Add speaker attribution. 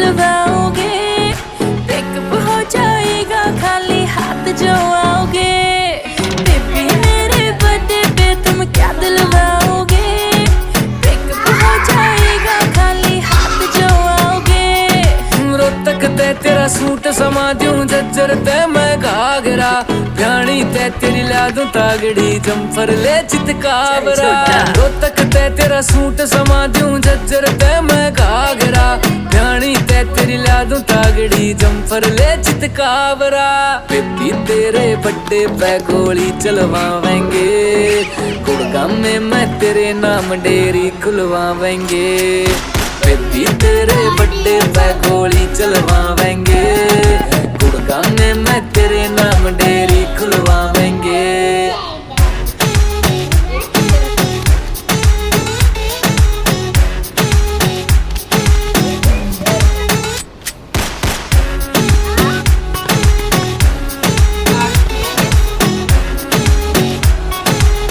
Speaker 1: दिलवाओगे, pickup हो जाएगा खाली हाथ जो आओगे। बेबी मेरे बर्थडे पे तुम क्या दिलवाओगे, पिकअप हो जाएगा खाली हाथ जो आओगे।
Speaker 2: रोहतक ते तेरा सूट समा दूं, जज्जर ते मैं घाघरा, भ्याणी ते तेरी ला दूं तागड़ी, जम्फर ले चितकाबरा। रोहतक ते तेरा सूट समा दूं, जज्जर ते मैं घाघरा, भ्याणी ते तेरी ला दूं तागड़ी, जम्फर ले चितकाबरा। बेबी तेरे बड्डे पे गोली चलवावेंगे, गुड़गांव में मैं तेरे नाम डेरी खुलवावेंगे। बेबी तेरे बड्डे पे गोली चलवावेंगे, गुड़गांव में मैं तेरे नाम डेरी खुलवा